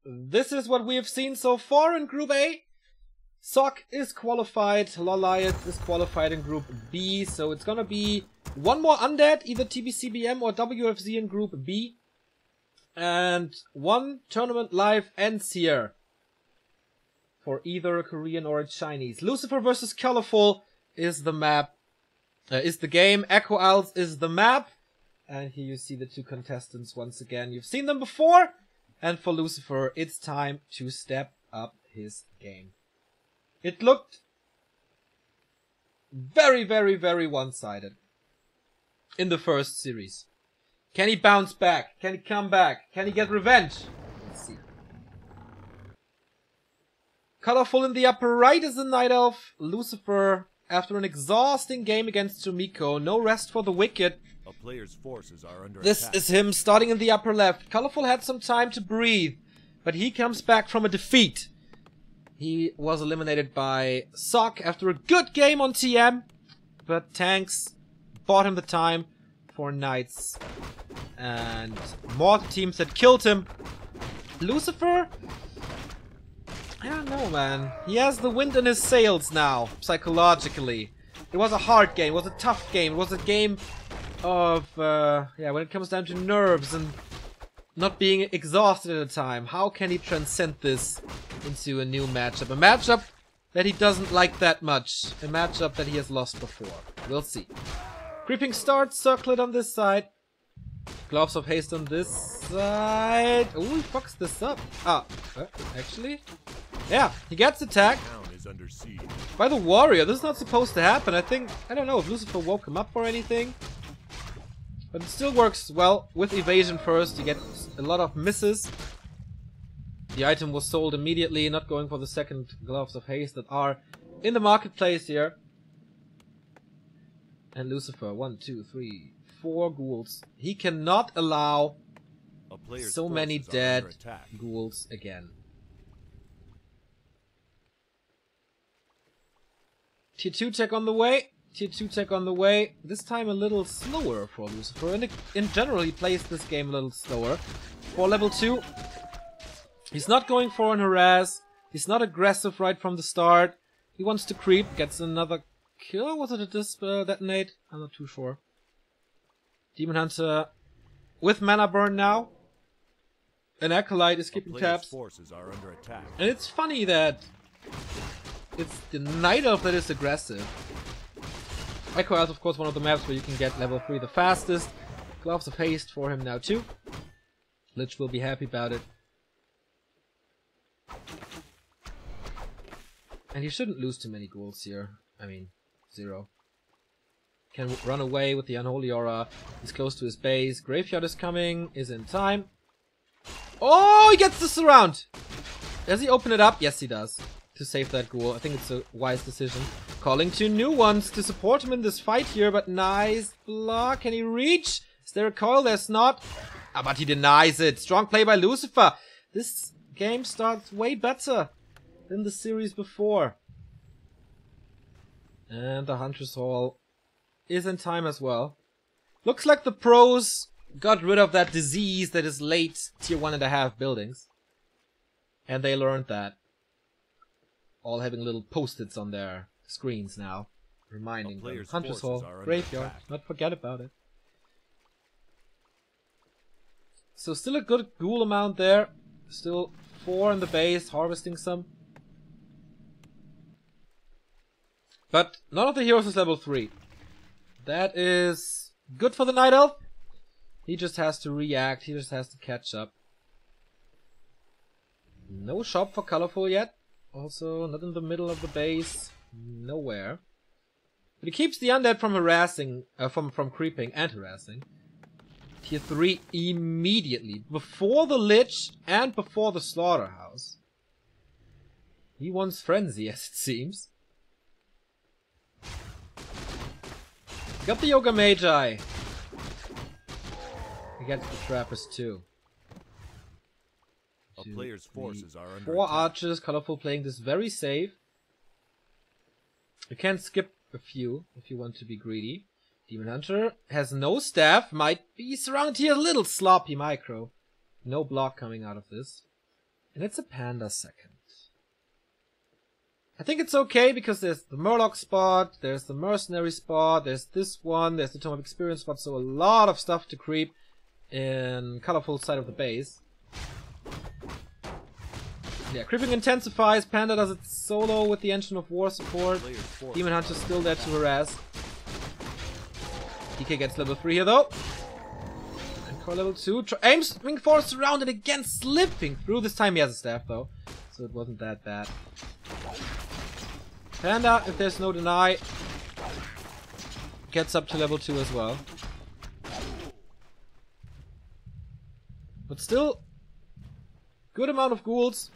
this is what we have seen so far in Group A. Sock is qualified, Loliot is qualified in Group B, so it's gonna be one more Undead, either TBCBM or WFZ in Group B. And one tournament live ends here for either a Korean or a Chinese. Lucifer versus Colorful is the map, is the game. Echo Owls is the map. And here you see the two contestants once again. You've seen them before. And for Lucifer, it's time to step up his game. It looked very, very, very one-sided in the first series. Can he bounce back? Can he come back? Can he get revenge? Let's see. Colorful in the upper right is the Night Elf. Lucifer, after an exhausting game against Sumiko, no rest for the wicked. A player's forces are under This attack. is him starting in the upper left. Colorful had some time to breathe, but he comes back from a defeat. He was eliminated by Sock after a good game on TM, but Tanks bought him the time for Knights. And more teams that killed him. Lucifer? I don't know, man. He has the wind in his sails now, psychologically. It was a hard game, it was a tough game, it was a game of, yeah, when it comes down to nerves and not being exhausted at a time. How can he transcend this into a new matchup? A matchup that he doesn't like that much. A matchup that he has lost before. We'll see. Creeping starts, circlet on this side. Gloves of Haste on this side. Oh, he fucks this up. Ah, actually? Yeah, he gets attacked by the warrior. This is not supposed to happen. I don't know if Lucifer woke him up or anything. But it still works well with evasion first. You get a lot of misses. The item was sold immediately, not going for the second Gloves of Haste that are in the marketplace here. And Lucifer, 1, 2, 3, 4 ghouls. He cannot allow so many dead ghouls again. Tier 2 tech on the way. Tier 2 tech on the way. This time a little slower for Lucifer. And in general, he plays this game a little slower. For level 2, he's not going for an harass. He's not aggressive right from the start. He wants to creep. Gets another kill. Was it a disp detonate? I'm not too sure. Demon Hunter with mana burn now. An Acolyte is keeping tabs. And it's funny that it's the Night Elf that is aggressive. Echo Elf, of course, one of the maps where you can get level 3 the fastest. Gloves of Haste for him now too. Lich will be happy about it. And he shouldn't lose too many ghouls here. I mean, 0. Can run away with the Unholy Aura. He's close to his base. Graveyard is coming. Is in time. Oh, he gets the surround! Does he open it up? Yes, he does. To save that ghoul. I think it's a wise decision. Calling 2 new ones to support him in this fight here, but nice block. Can he reach? Is there a coil? There's not. Ah, but he denies it. Strong play by Lucifer. This game starts way better than the series before. And the Hunter's Hall is in time as well. Looks like the pros got rid of that disease that is late tier 1.5 buildings. And they learned that. All having little post-its on their screens now. Reminding them. Hunter's Hall, Graveyard, not forget about it. So still a good ghoul amount there. Still 4 in the base, harvesting some. But none of the heroes is level 3. That is good for the Night Elf. He just has to react, he just has to catch up. No shop for Colorful yet. Also, not in the middle of the base. Nowhere. But he keeps the undead from harassing, from creeping and harassing. Tier 3 immediately. Before the Lich and before the Slaughterhouse. He wants Frenzy, as it seems. Got the Yoga Magi. He gets the Trappist too. A player's forces are under 4 attack. archers, Colorful playing this very safe. You can skip a few if you want to be greedy. Demon Hunter has no staff, might be surrounded here, a little sloppy micro. No block coming out of this. And it's a Panda second. I think it's okay because there's the Murloc spot, there's the Mercenary spot, there's this one, there's the Tome of Experience spot, so a lot of stuff to creep in colorful side of the base. Yeah, creeping intensifies, Panda does it solo with the Engine of War support, Demon Hunter's still there to harass. DK gets level 3 here though. And Core level 2, aims Wing Force around and again slipping through. This time he has a staff though, so it wasn't that bad. Panda, if there's no deny, gets up to level 2 as well. But still, good amount of ghouls.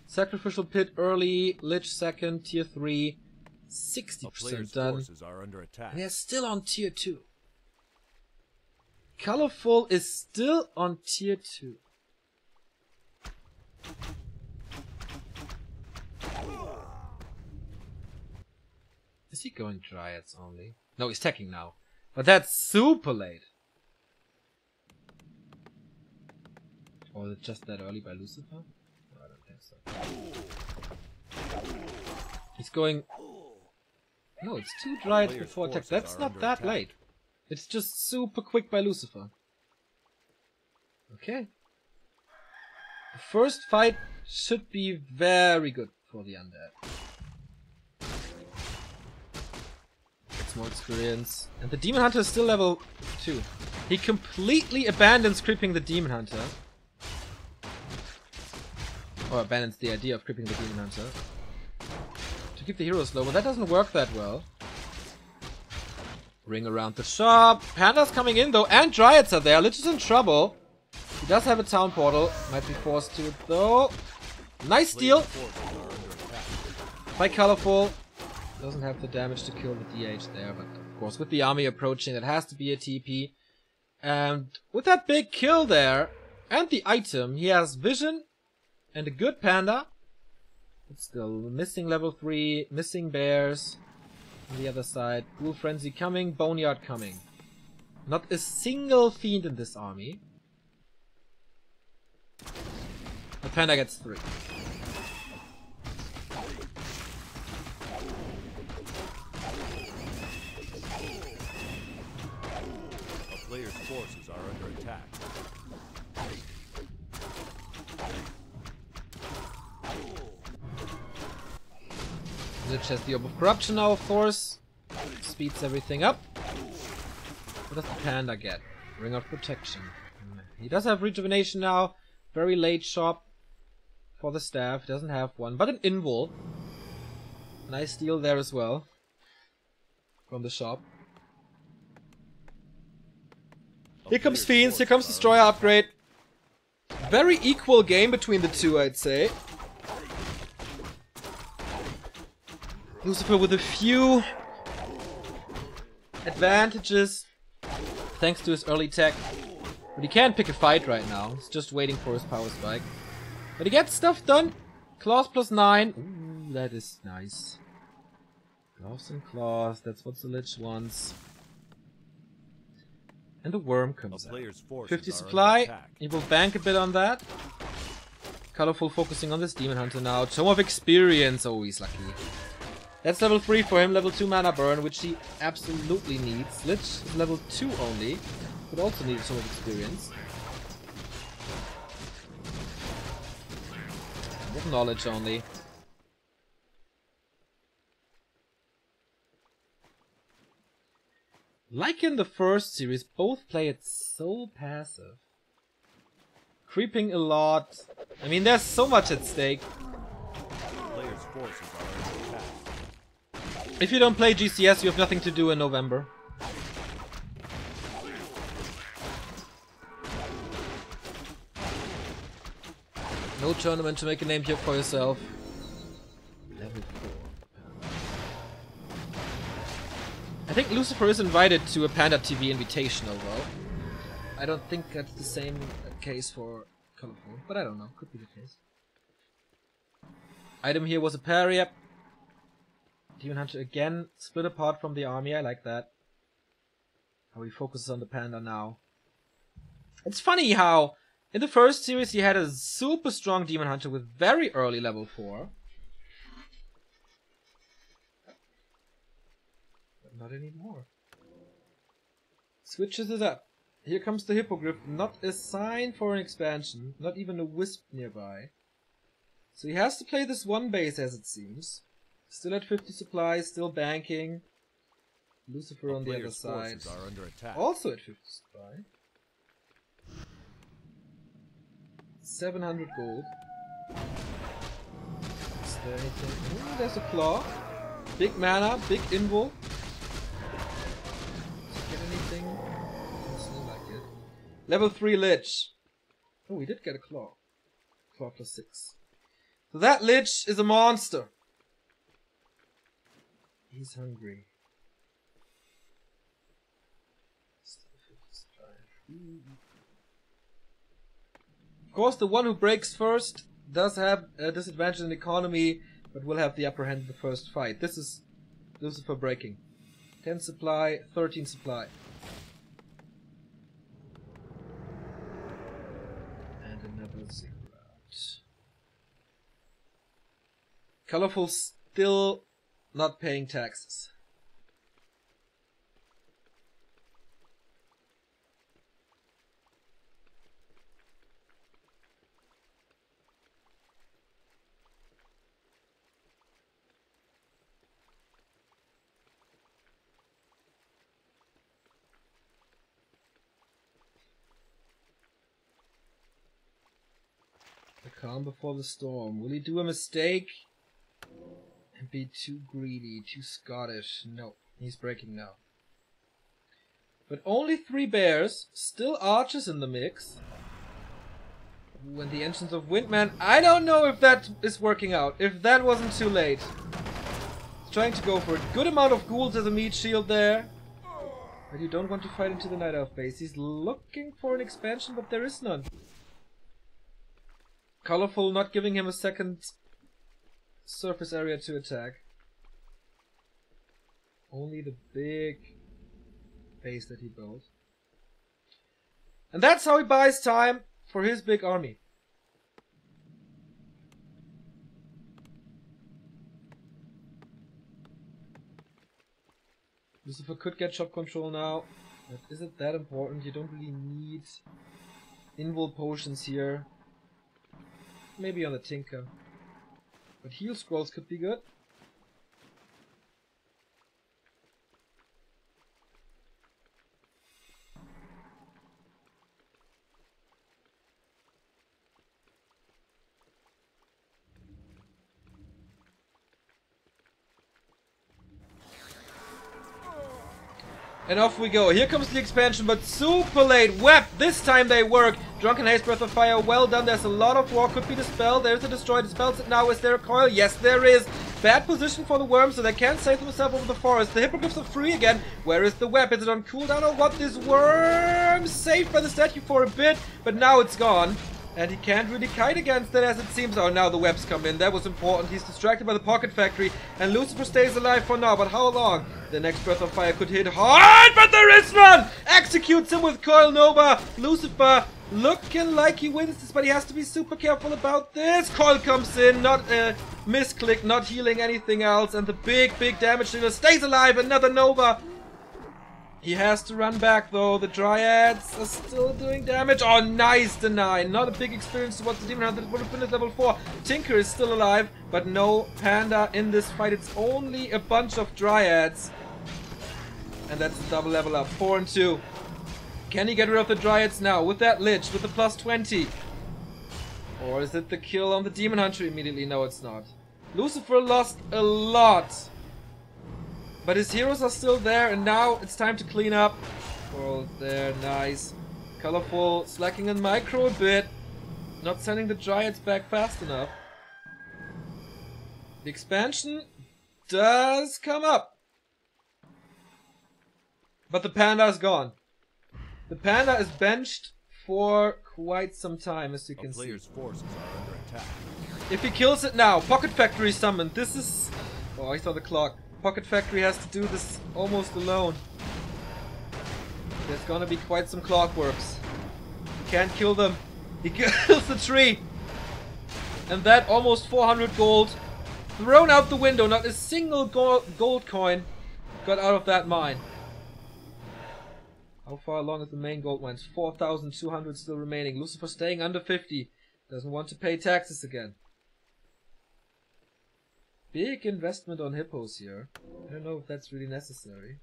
Sacrificial Pit early, Lich second, tier 3, 60% done. And they're still on tier 2. Colorful is still on tier 2. Is he going Dryads only? No, he's teching now. But that's super late. Or is it just that early by Lucifer? No, I don't think so. He's going... No, it's 2 Dryads before tech. That's not that late. It's just super quick by Lucifer. Okay. The first fight should be very good for the Undead. More experience. And the Demon Hunter is still level 2. He completely abandons creeping the Demon Hunter. Or abandons the idea of creeping the Demon Hunter. To keep the heroes low, but that doesn't work that well. Ring around the shop. Panda's coming in though, and Dryads are there. Lich is in trouble. He does have a town portal. Might be forced to it though. Nice steal. By Colorful. Doesn't have the damage to kill the DH there, but of course with the army approaching, it has to be a TP. And with that big kill there, and the item, he has vision and a good Panda. But still missing level 3, missing bears on the other side. Ghoul Frenzy coming, Boneyard coming. Not a single fiend in this army. The Panda gets 3. Player's forces are under attack. Lich has the Orb of Corruption now, of course. Speeds everything up. What does the Panda get? Ring of Protection. He does have Rejuvenation now. Very late shop for the staff. He doesn't have one, but an Invul. Nice steal there as well. From the shop. Here comes Fiends, here comes Destroyer upgrade. Very equal game between the two, I'd say. Lucifer with a few advantages thanks to his early tech. But he can't pick a fight right now. He's just waiting for his power spike. But he gets stuff done. Claws plus 9. Ooh, that is nice. Gloves and claws, that's what the Lich wants. And the worm comes out. 50 supply. He will bank a bit on that. Colorful focusing on this Demon Hunter now. Tome of Experience. Oh, he's lucky. That's level 3 for him. Level 2 mana burn, which he absolutely needs. Lich is level 2 only. Could also need Tome of Experience. With knowledge only. Like in the first series, both play it so passive. Creeping a lot. I mean, there's so much at stake. Player's forces are under attack. If you don't play GCS, you have nothing to do in November. No tournament to make a name here for yourself. Level 4. I think Lucifer is invited to a Panda TV Invitational though. I don't think that's the same case for Colorful, but I don't know. Could be the case. Item here was a parry. Yep. Demon Hunter again split apart from the army. I like that. How he focuses on the Panda now. It's funny how In the first series, he had a super strong Demon Hunter with very early level 4. But not anymore. Switches it up. Here comes the Hippogriff, not a sign for an expansion, not even a wisp nearby. So he has to play this one base as it seems. Still at 50 supplies, still banking. Lucifer on the other side. Are under attack. Also at 50 supply. 700 gold. Is there anything? Ooh, there's a claw. Big mana, big invul. Does he get anything? Doesn't seem like it. Level 3 Lich. Oh, we did get a claw. Claw plus 6. So that Lich is a monster. He's hungry. Of course, the one who breaks first does have a disadvantage in economy, but will have the upper hand in the first fight. This is Lucifer breaking. 10 supply, 13 supply. And another 0 out. Colorful still not paying taxes. The calm before the storm. Will he do a mistake and be too greedy, too Scottish? No, he's breaking now. But only 3 bears, still archers in the mix. Ooh, and the entrance of Windman. I don't know if that is working out, if that wasn't too late. He's trying to go for a good amount of ghouls as a meat shield there. But you don't want to fight into the Night Elf base. He's looking for an expansion, but there is none. Colorful not giving him a second surface area to attack. Only the big base that he built. And that's how he buys time for his big army. Lucifer could get shop control now, but is it that important? You don't really need invul potions here. Maybe on the Tinker. But heal scrolls could be good. And off we go. Here comes the expansion, but super late. Web! This time they work. Drunken Haste, Breath of Fire, well done. There's a lot of war. Could be dispelled. There's a destroy. Dispels it now. Is there a coil? Yes, there is. Bad position for the worm, so they can't save themselves over the forest. The Hippogriffs are free again. Where is the web? Is it on cooldown or what? This worm saved by the statue for a bit, but now it's gone. And he can't really kite against it as it seems. Oh, now the webs come in. That was important. He's distracted by the Pocket Factory. And Lucifer stays alive for now. But how long? The next Breath of Fire could hit hard, but there is none! Executes him with Coil Nova. Lucifer looking like he wins this, but he has to be super careful about this. Coil comes in, not a misclick, not healing anything else. And the big damage dealer stays alive. Another Nova. He has to run back though. The Dryads are still doing damage. Oh, nice deny. Not a big experience towards the Demon Hunter that would have been at level 4. Tinker is still alive, but no Panda in this fight. It's only a bunch of Dryads. And that's the double level up. 4 and 2. Can he get rid of the Dryads now with that Lich, with the plus 20? Or is it the kill on the Demon Hunter immediately? No, it's not. Lucifer lost a lot. But his heroes are still there, and now it's time to clean up. Oh, there, nice. Colorful, slacking in micro a bit. Not sending the Dryads back fast enough. The expansion does come up. But the Panda is gone. The Panda is benched for quite some time, as you can see. Player's forces are under attack. If he kills it now, Pocket Factory summoned. This is... Oh, I saw the clock. Pocket Factory has to do this almost alone. There's gonna be quite some clockworks. He can't kill them. He kills the tree. And that almost 400 gold thrown out the window. Not a single gold coin got out of that mine. How far along is the main gold mines? 4,200 still remaining. Lucifer staying under 50. Doesn't want to pay taxes again. Big investment on hippos here. I don't know if that's really necessary.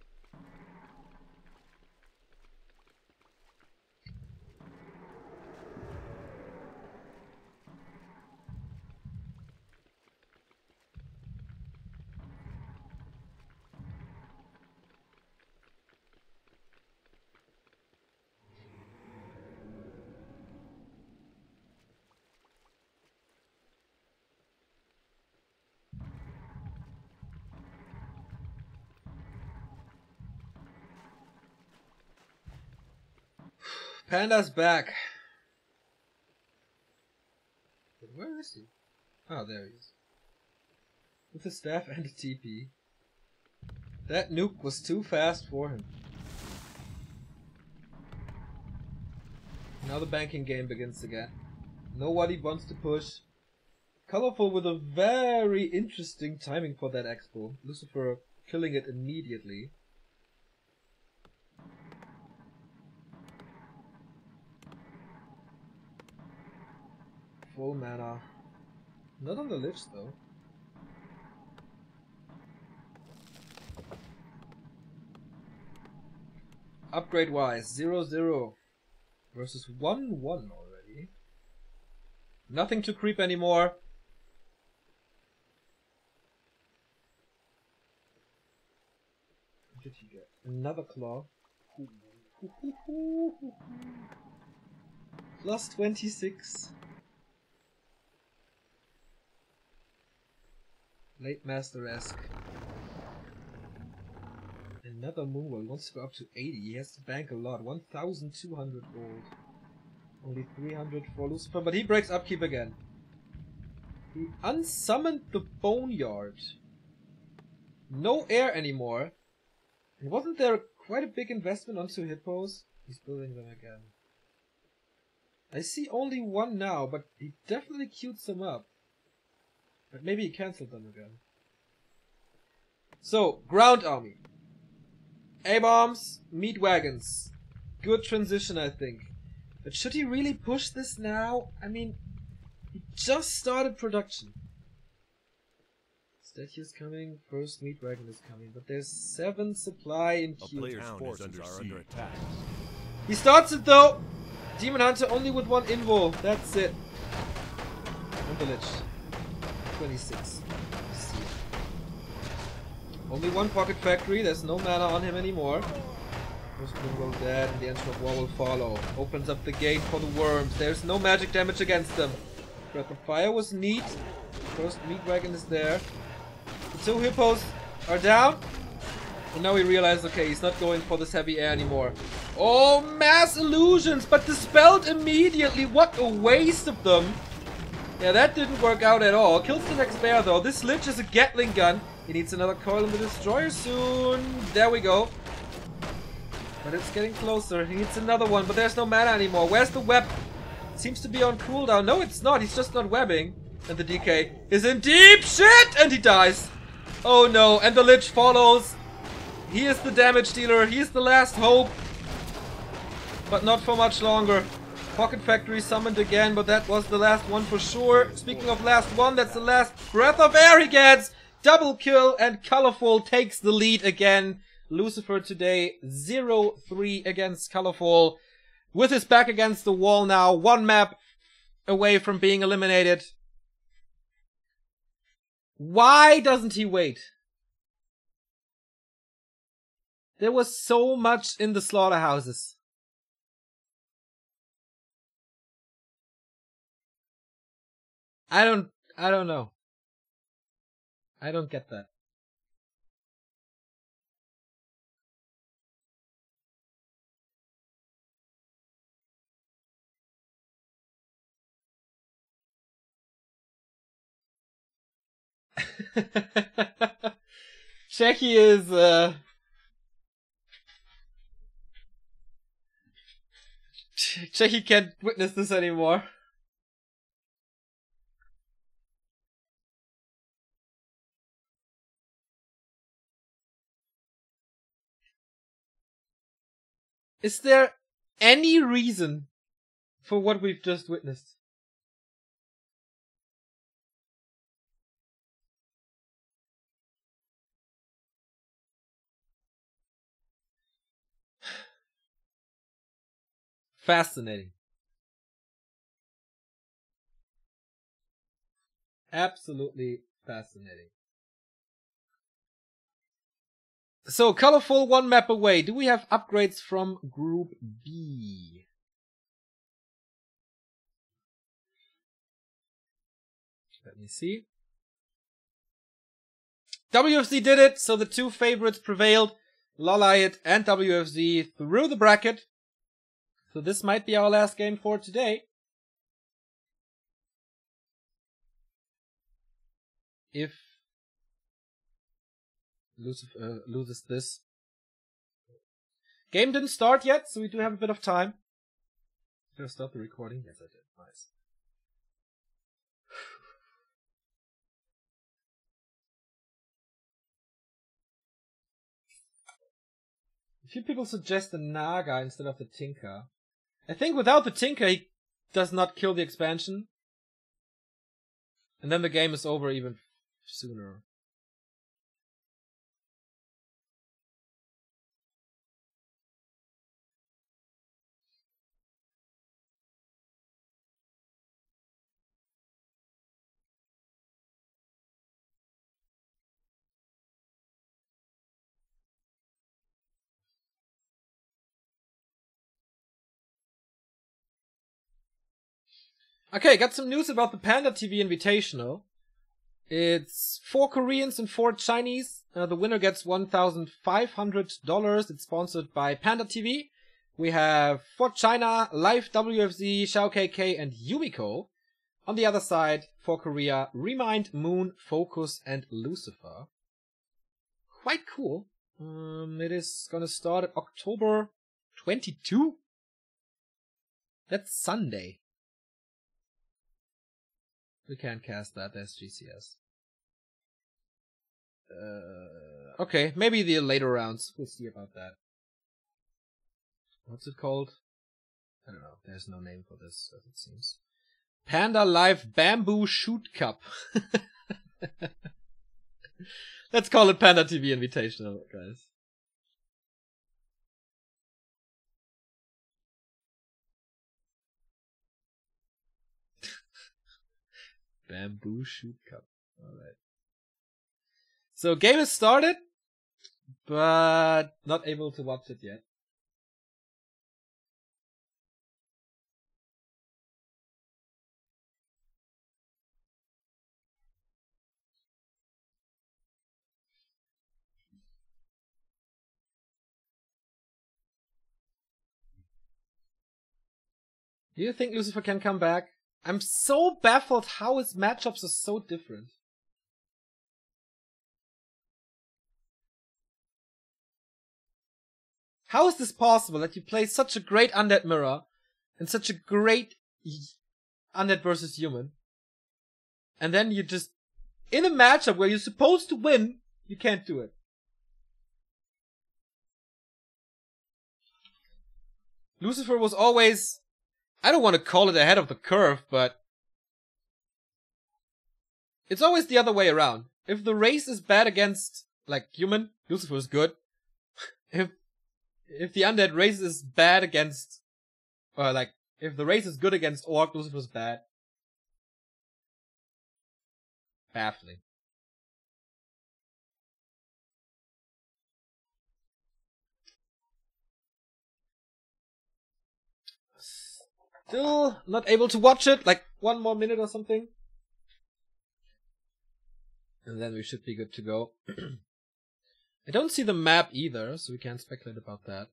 Panda's back. Where is he? Oh, there he is. With a staff and a TP. That nuke was too fast for him. Now the banking game begins again. Nobody wants to push. Colorful with a very interesting timing for that expo. Lucifer killing it immediately. Full mana. Not on the Lich though. Upgrade wise, 0-0 versus 1-1 already. Nothing to creep anymore. What did he get? Another claw. Plus 26. Late Master-esque. Another Moonwell. He wants to go up to 80. He has to bank a lot. 1,200 gold. Only 300 for Lucifer. But he breaks upkeep again. He unsummoned the Boneyard. No air anymore. And wasn't there quite a big investment onto hippos? He's building them again. I see only one now, but he definitely queued some up. But maybe he cancelled them again. So, ground army. A-bombs, meat wagons. Good transition, I think. But should he really push this now? I mean, he just started production. Statue's coming, first meat wagon is coming, but there's 7 supply in queue. A player's forces are under attack. He starts it though! Demon Hunter only with 1 invul, that's it. And the Lich. 26. Only 1 pocket factory, there's no mana on him anymore. First Moonwell dead, and the Enter of War will follow. Opens up the gate for the worms. There's no magic damage against them. Breath of Fire was neat. First meat wagon is there. The 2 hippos are down. And now we realize, okay, he's not going for this heavy air anymore. Oh, mass illusions, but dispelled immediately. What a waste of them. Yeah, that didn't work out at all. Kills the next bear though. This Lich is a Gatling gun. He needs another coil in the destroyer soon. There we go. But it's getting closer. He needs another one, but there's no mana anymore. Where's the web? Seems to be on cooldown. No, it's not. He's just not webbing. And the DK is in deep shit! And he dies. Oh no. And the Lich follows. He is the damage dealer. He is the last hope. But not for much longer. Pocket Factory summoned again, but that was the last one for sure. Speaking of last one, that's the last breath of air he gets. Double kill, and Colorful takes the lead again. Lucifer today 0-3 against Colorful. With his back against the wall now. 1 map away from being eliminated. Why doesn't he wait? There was so much in the slaughterhouses. I don't know. I don't get that. Czechia is Checky can't witness this anymore. Is there any reason for what we've just witnessed? Fascinating. Absolutely fascinating. So, colorful, one map away. Do we have upgrades from Group B? Let me see. WFZ did it, so the two favorites prevailed. Lolliot and WFZ through the bracket. So this might be our last game for today. If Lucifer loses this. Game didn't start yet, so we do have a bit of time. Did I stop the recording? Yes, I did. Nice. A few people suggest the Naga instead of the Tinker. I think without the Tinker, he does not kill the expansion. And then the game is over even sooner. Okay, got some news about the Panda TV Invitational. It's 4 Koreans and 4 Chinese. The winner gets $1,500. It's sponsored by Panda TV. We have for China, Live WFZ, Xiao KK, and Yumiko. On the other side, for Korea, Remind, Moon, Focus, and Lucifer. Quite cool. It is gonna start at October 22. That's Sunday. We can't cast that, that's GCS. Okay, maybe the later rounds. We'll see about that. What's it called? I don't know. There's no name for this, as it seems. Panda Live Bamboo Shoot Cup. Let's call it Panda TV Invitational, guys. Bamboo Shoot Cup. Alright. So, game is started, but not able to watch it yet. Do you think Lucifer can come back? I'm so baffled how his matchups are so different. How is this possible that you play such a great Undead Mirror and such a great Undead versus Human, and then you just, in a matchup where you're supposed to win, you can't do it? Lucifer was always, I don't want to call it ahead of the curve, but it's always the other way around. If the race is bad against, like, Human, Lucifer is good. If the Undead race is bad against, or like, if the race is good against Orc, Lucifer's bad. Baffling. Still not able to watch it, like 1 more minute or something. And then we should be good to go. I don't see the map either, so we can't speculate about that.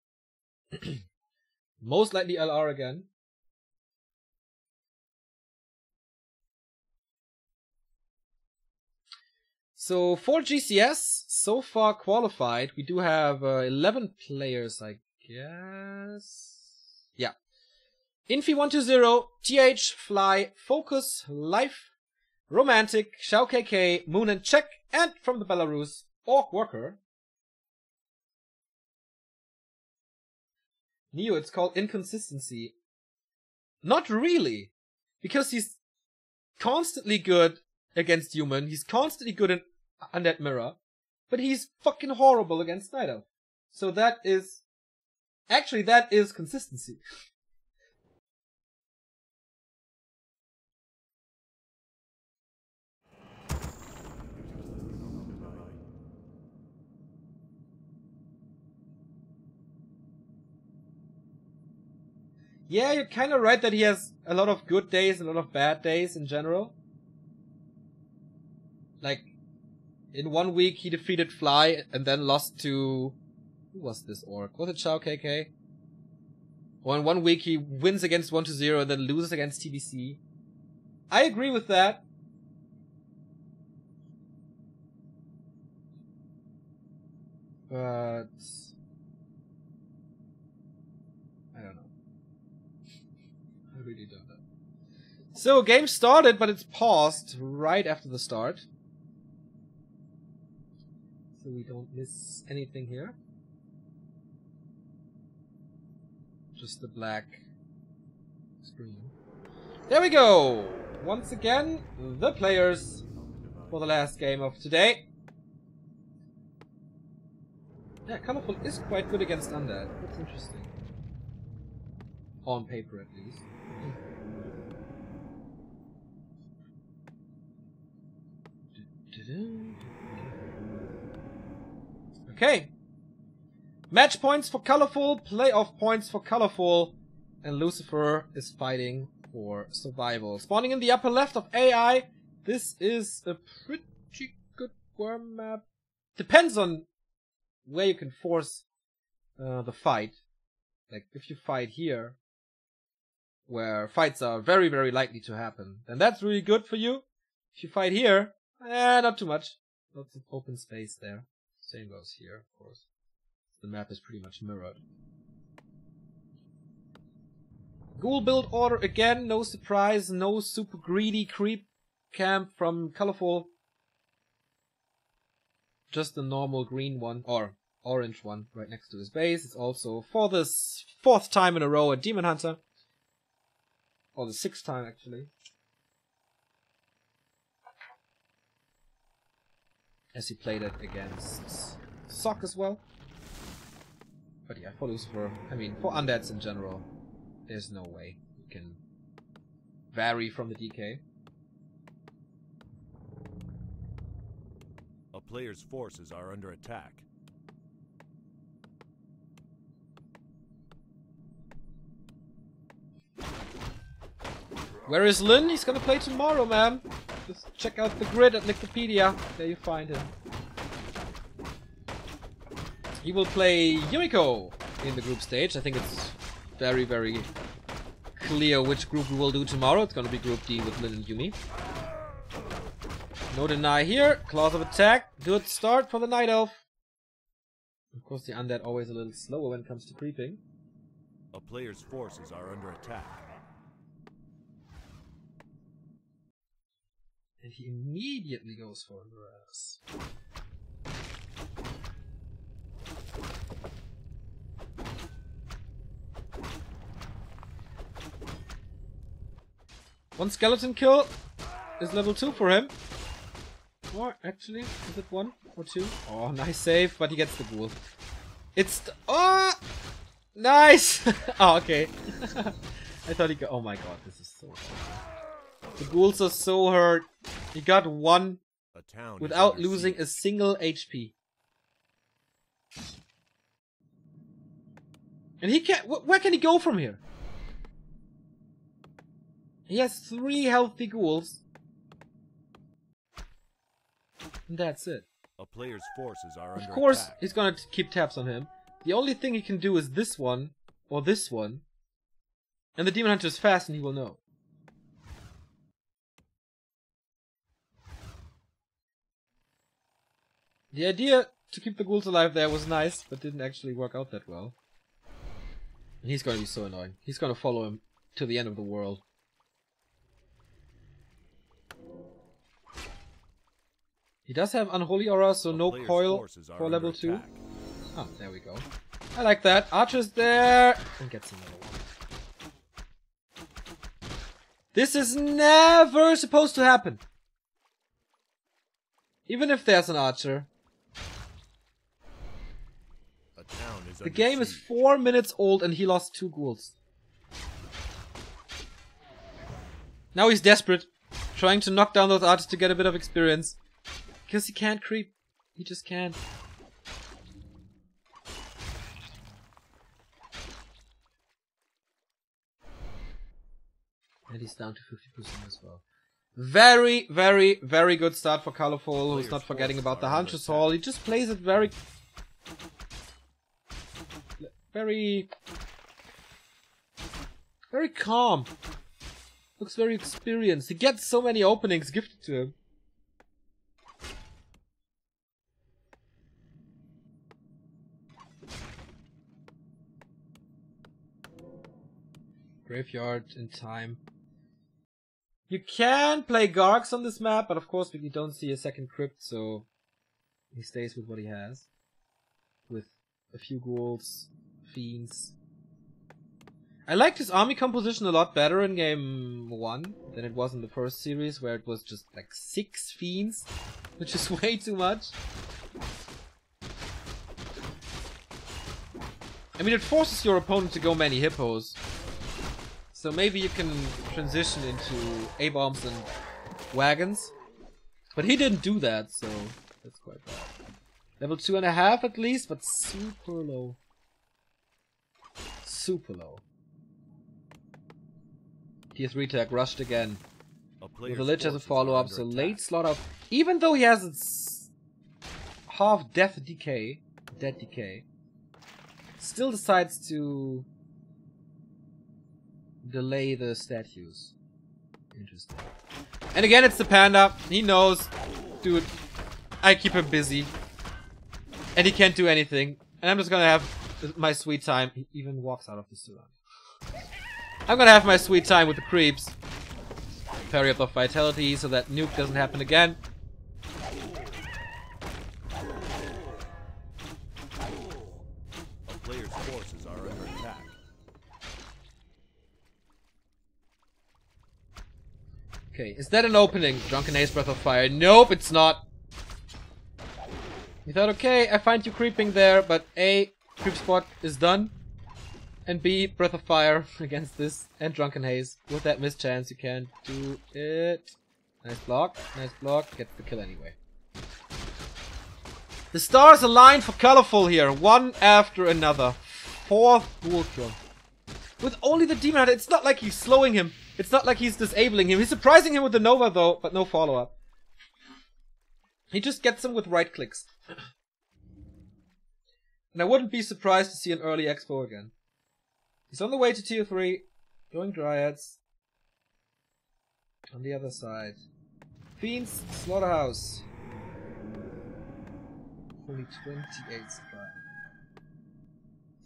Most likely LR again. So for GCS, so far qualified, we do have 11 players, I guess. Yeah. Infi120, TH, Fly, Focus, Life, Romantic, Shao KK, Moon and Check, and from the Belarus, Orc Worker. Neo, it's called inconsistency. Not really, because he's constantly good against human, he's constantly good in Undead Mirror, but he's fucking horrible against Night Elf. So that is... Actually, that is consistency. Yeah, you're kind of right that he has a lot of good days and a lot of bad days in general. Like, in 1 week he defeated Fly and then lost to... Who was this orc? Was it Shao KK? Or in 1 week he wins against 120 and then loses against TBC. I agree with that. But... I don't know. I really don't know. So, game started, but it's paused right after the start. So we don't miss anything here. Just the black screen. There we go! Once again, the players for the last game of today. Yeah, Colorful is quite good against Undead. That's interesting. On paper, at least. Okay. Match points for Colorful, playoff points for Colorful, and Lucifer is fighting for survival. Spawning in the upper left of AI. This is a pretty good worm map. Depends on where you can force the fight. Like, if you fight here, where fights are very, very likely to happen, then that's really good for you. If you fight here, not too much. Lots of open space there. Same goes here, of course. The map is pretty much mirrored. Ghoul build order again, no surprise, no super greedy creep camp from Colorful. Just the normal green one, or orange one, right next to his base. It's also, for the 4th time in a row, a Demon Hunter. Or the 6th time, actually. As he played it against Sock as well. But yeah, for Lucifer, I mean, for Undeads in general, there's no way you can vary from the DK. A player's forces are under attack. Where is Lin? He's gonna play tomorrow, man. Just check out the grid at Wikipedia. There you find him. He will play Yumiko in the group stage. I think it's very, very clear which group we will do tomorrow. It's gonna be Group D with Lin and Yumi. No deny here. Claws of attack. Good start for the Night Elf. Of course, the Undead always a little slower when it comes to creeping. A player's forces are under attack. And he immediately goes for Lura's. One skeleton kill is level 2 for him. Or actually, is it 1 or 2? Oh, nice save, but he gets the ghoul. It's the, oh, nice. Oh, okay. I thought he got. Oh my god, this is so hard. The ghouls are so hurt. He got 1 without losing a single HP. And he can't. Where can he go from here? He has 3 healthy ghouls. And that's it. A player's forces are under attack. Of course, he's gonna keep tabs on him. The only thing he can do is this one, or this one. And the Demon Hunter is fast and he will know. The idea to keep the ghouls alive there was nice, but didn't actually work out that well. And he's gonna be so annoying. He's gonna follow him to the end of the world. He does have Unholy Aura, so no coil for level 2. Oh, there we go. I like that. Archer's there! And gets another one. This is never supposed to happen. Even if there's an archer. The game is 4 minutes old and he lost 2 ghouls. Now he's desperate. Trying to knock down those archers to get a bit of experience. Because he can't creep. He just can't. And he's down to 50% as well. Very, very, very good start for Colorful, who's not forgetting about the Hunter's Hall. He just plays it very... very calm. Looks very experienced. He gets so many openings gifted to him. Graveyard in time. You can play Gargs on this map, but of course we don't see a second crypt, so he stays with what he has. With a few ghouls, fiends. I liked his army composition a lot better in game 1 than it was in the first series, where it was just like 6 fiends, which is way too much. I mean, it forces your opponent to go many hippos. So maybe you can transition into A-bombs and wagons. But he didn't do that, so that's quite bad. Level 2.5 at least, but super low. Super low. Tier 3 tag rushed again. With the Lich as a follow-up, so late slaughter. Even though he has its half death decay, dead decay, still decides to delay the statues. Interesting. And again, it's the panda. He knows, dude, I keep him busy. And he can't do anything. And I'm just gonna have my sweet time. He even walks out of the suit. I'm gonna have my sweet time with the creeps. Parry up of vitality so that nuke doesn't happen again. A player's forces are under attack. Okay, is that an opening? Drunken Haze, Breath of Fire. Nope, it's not. He thought, okay, I find you creeping there, but A, creep spot is done. And B, Breath of Fire against this, and Drunken Haze. With that mischance, you can do it. Nice block, gets the kill anyway. The stars align for Colorful here, one after another. 4th ghoul kill. With only the Demon Hunter, it's not like he's slowing him. It's not like he's disabling him. He's surprising him with the Nova though, but no follow-up. He just gets him with right clicks. And I wouldn't be surprised to see an early Expo again. He's on the way to tier 3, going Dryads. On the other side. Fiends, Slaughterhouse. Only 28 supply.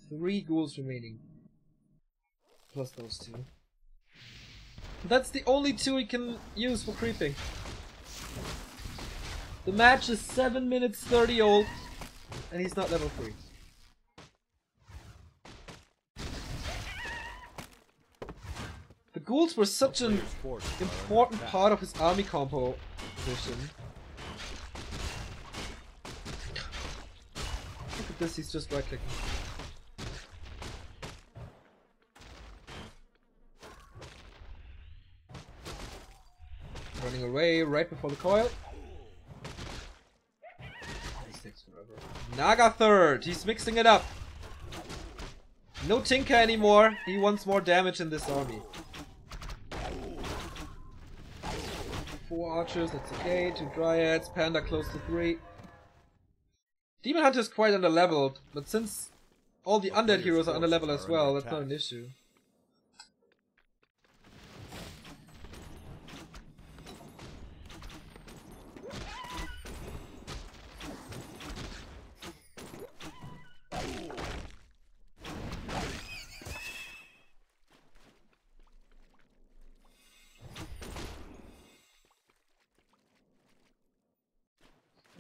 3 ghouls remaining. Plus those 2. That's the only 2 he can use for creeping. The match is 7 minutes 30 old, and he's not level 3. The ghouls were such an important part of his army composition. Look at this, he's just right clicking. Running away right before the coil. This takes forever. Naga 3rd, he's mixing it up. No Tinker anymore, he wants more damage in this army. 4 archers, that's okay. 2 dryads, panda close to 3. Demon Hunter is quite under-leveled, but since all the undead heroes are under-leveled as well, that's not an issue.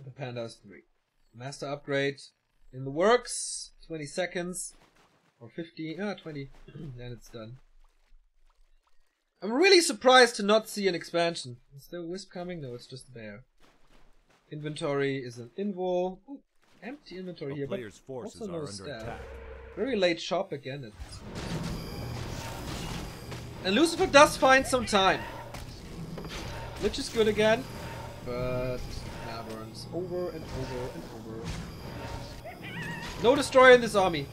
The Panda is 3. Master upgrade in the works. 20 seconds. Or 15. 20. Then it's done. I'm really surprised to not see an expansion. Is there a wisp coming? No, it's just a bear. Inventory is an invol. Ooh, empty inventory here, but also no staff. Very late shop again. And Lucifer does find some time. Which is good again. But now burns over and over and over. No destroyer in this army.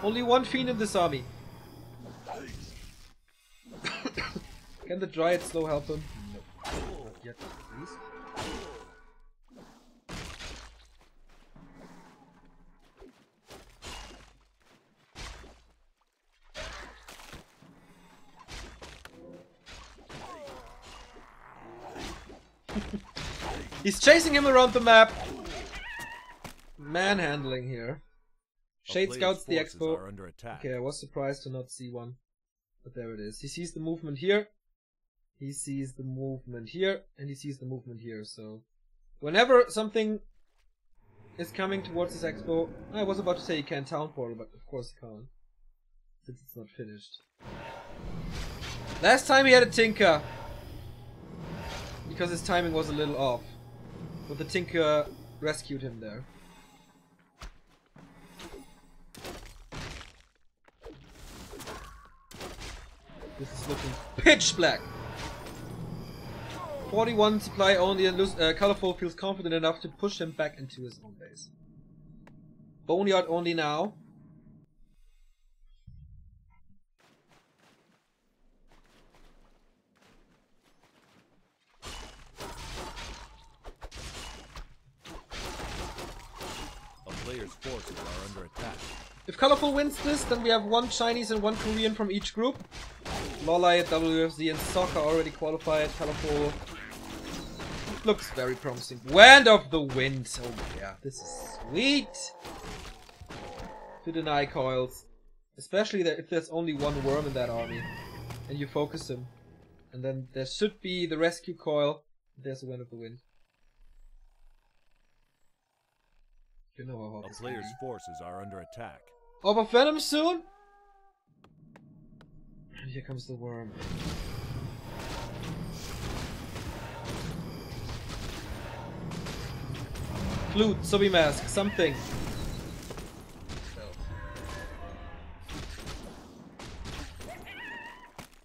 Only one fiend in this army. Can the Dryad slow help him? No. Not yet, at least. He's chasing him around the map. Manhandling here. Shade scouts the expo. Okay, I was surprised to not see one. But there it is. He sees the movement here. He sees the movement here. And he sees the movement here. So whenever something is coming towards this expo, I was about to say he can't town portal, but of course he can't. Since it's not finished. Last time he had a Tinker. Because his timing was a little off. But the Tinker rescued him there. This is looking pitch black. 41 supply only, and Colorful feels confident enough to push him back into his own base. Boneyard only now. Players' forces are under attack. If Colorful wins this, then we have 1 Chinese and 1 Korean from each group. Lolite, WFZ, and Soccer already qualified. Colorful looks very promising. Wand of the Wind. Oh yeah, this is sweet. To deny coils, especially if there's only 1 worm in that army, and you focus him, and then there should be the rescue coil. There's a Wand of the Wind. You know how hot a player's forces are under attack. Orb of Venom soon? And here comes the worm. Flute, Subi Mask, something.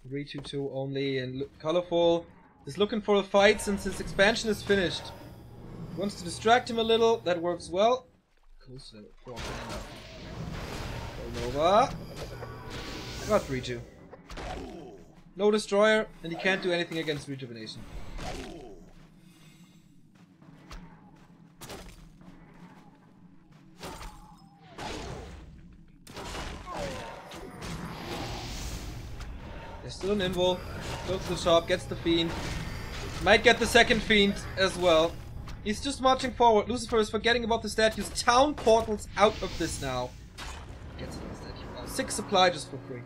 3-2-2 only, and Colorful is looking for a fight since his expansion is finished. Wants to distract him a little, that works well. Close to 4 mana. Nova. Got 3-2. No destroyer, and he can't do anything against rejuvenation. There's still an invul. Goes to the shop, gets the fiend. Might get the second fiend as well. He's just marching forward. Lucifer is forgetting about the statues. Town portals out of this now. Gets another statue. 6 supply just for free.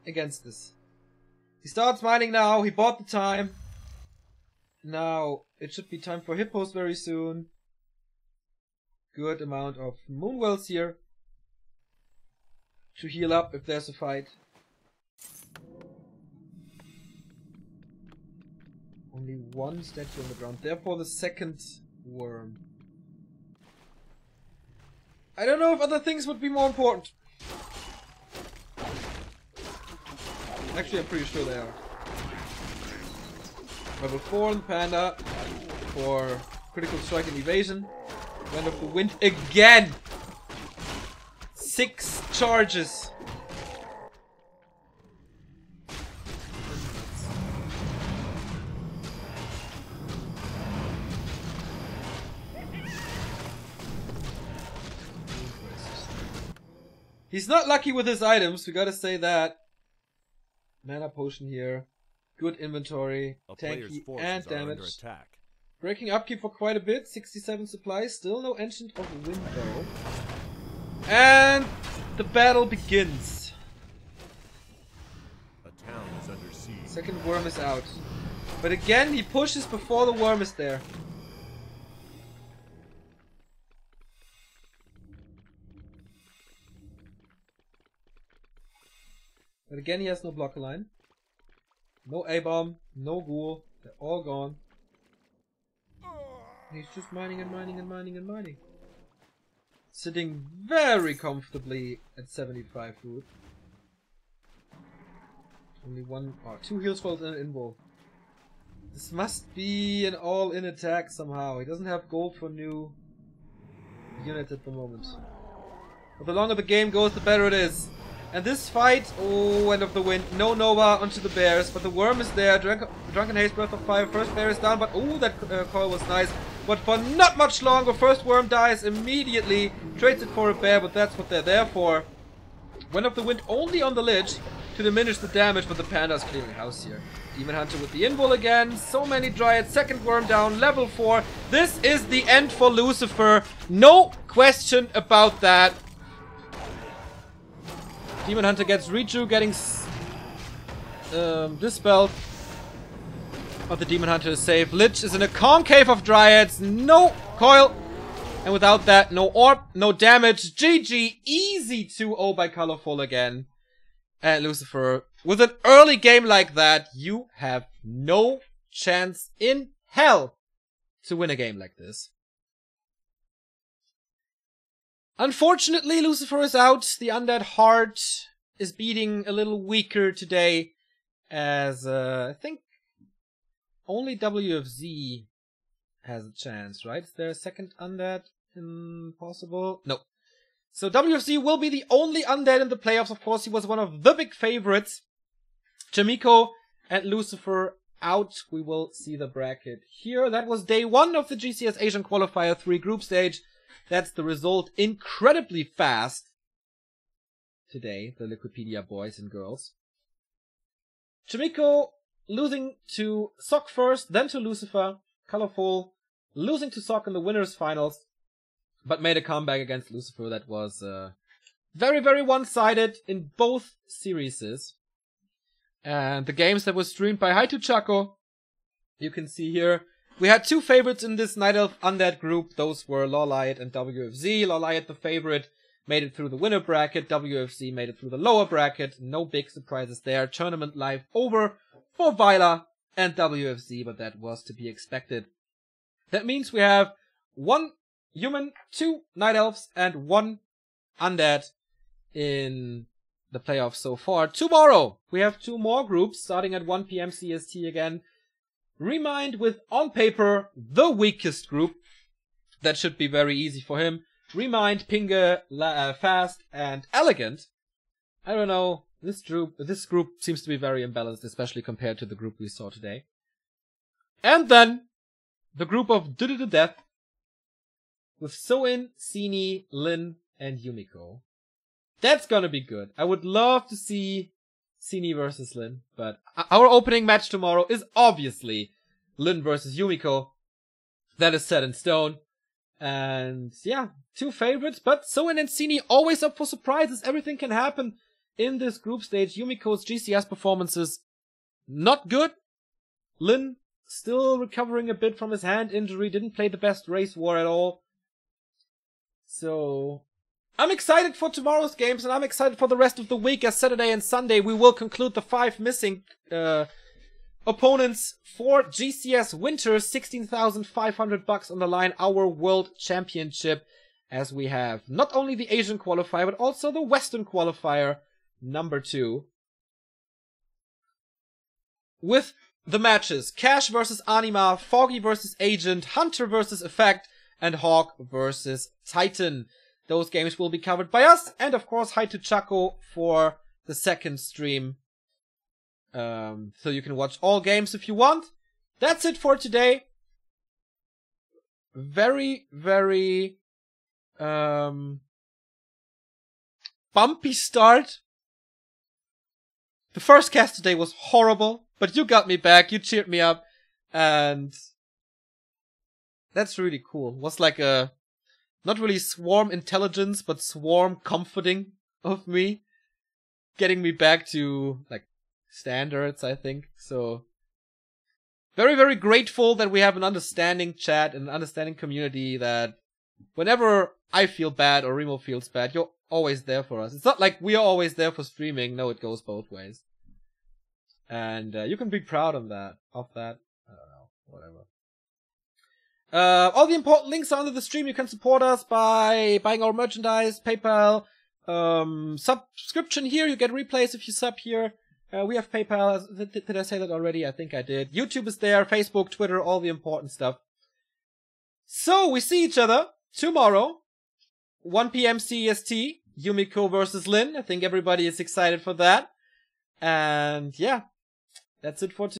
Against this. He starts mining now. He bought the time. Now it should be time for hippos very soon. Good amount of moonwells here. To heal up if there's a fight. Only 1 statue on the ground, therefore the second worm. I don't know if other things would be more important. Actually, I'm pretty sure they are. Level 4 on the Panda for critical strike and evasion. Wand of the Wind again! 6 charges. He's not lucky with his items, we gotta say that. Mana potion here. Good inventory. Tanky and damage. Breaking upkeep for quite a bit. 67 supplies. Still no Ancient of Wind though. And the battle begins. A town is under siege. Second worm is out. But again, he pushes before the worm is there. But again, he has no blocker line. No A-bomb, no ghoul. They're all gone. He's just mining and mining and mining and mining. Sitting very comfortably at 75 food. Only one or two heals for an invo. This must be an all-in attack somehow. He doesn't have gold for new units at the moment. But the longer the game goes, the better it is. And this fight, oh, end of the wind. No Nova onto the bears, but the worm is there. Drunken Haze, Breath of Fire. First bear is down, but oh, that coil was nice. But for not much longer, first worm dies immediately. Trades it for a bear, but that's what they're there for. Wind of the Wind only on the lich to diminish the damage, but the panda's clearing house here. Demon Hunter with the invul again. So many dryads. Second worm down. Level 4. This is the end for Lucifer. No question about that. Demon Hunter gets Reju, getting dispelled. But the Demon Hunter is safe. Lich is in a concave of dryads. No coil. And without that, no orb, no damage. GG. Easy 2-0 by Colorful again. And Lucifer, with an early game like that, you have no chance in hell to win a game like this. Unfortunately, Lucifer is out. The Undead Heart is beating a little weaker today, as I think only WFZ has a chance, right? Is there a second Undead possible? No. So WFZ will be the only Undead in the playoffs. Of course, he was one of the big favorites. Jamiko and Lucifer out. We will see the bracket here. That was day 1 of the GCS Asian Qualifier 3 group stage. That's the result. Incredibly fast today, the Liquipedia boys and girls. Jamiko losing to Sok first, then to Lucifer. Colorful losing to Sok in the winners finals, but made a comeback against Lucifer that was very, very one-sided in both series. And the games that were streamed by Hi to Chaco, you can see here. We had 2 favorites in this Night Elf Undead group. Those were Lawlight and WFZ. Lawlight, the favorite, made it through the winner bracket. WFZ made it through the lower bracket. No big surprises there. Tournament live over for Vila and WFZ, but that was to be expected. That means we have 1 human, 2 Night Elves, and 1 Undead in the playoffs so far. Tomorrow, we have 2 more groups, starting at 1 PM CST again. Remind with, on paper, the weakest group. That should be very easy for him. Remind, Pinga, Fast, and Elegant. I don't know, this group seems to be very imbalanced, especially compared to the group we saw today. And then, the group of Death, with Soin, Sini, Lin, and Yumiko. That's gonna be good. I would love to see Sini versus Lin, but our opening match tomorrow is obviously Lin versus Yumiko. That is set in stone. And yeah, 2 favorites, but Soin and Sini always up for surprises. Everything can happen in this group stage. Yumiko's GCS performances, not good. Lin still recovering a bit from his hand injury, didn't play the best race war at all. So I'm excited for tomorrow's games, and I'm excited for the rest of the week, as Saturday and Sunday we will conclude the 5 missing opponents for GCS Winter. 16,500 bucks on the line, our World Championship, as we have not only the Asian Qualifier, but also the Western Qualifier number 2. With the matches, Cash versus Anima, Foggy versus Agent, Hunter versus Effect, and Hawk versus Titan. Those games will be covered by us, and of course Hi to Chaco for the second stream. So you can watch all games if you want. That's it for today. Very, very bumpy start. The first cast today was horrible, but you got me back, you cheered me up, and that's really cool. It was like a not really swarm intelligence, but swarm comforting of me. Getting me back to, like, standards, I think. So, very, very grateful that we have an understanding chat and an understanding community that whenever I feel bad or Remo feels bad, you're always there for us. It's not like we are always there for streaming. No, it goes both ways. And you can be proud of that. I don't know. Whatever. All the important links are under the stream. You can support us by buying our merchandise, PayPal, subscription here. You get replays if you sub here. We have PayPal. Did I say that already? I think I did. YouTube is there, Facebook, Twitter, all the important stuff. So we see each other tomorrow, 1 p.m. CEST, Yumiko versus Lin. I think everybody is excited for that. And yeah, that's it for today.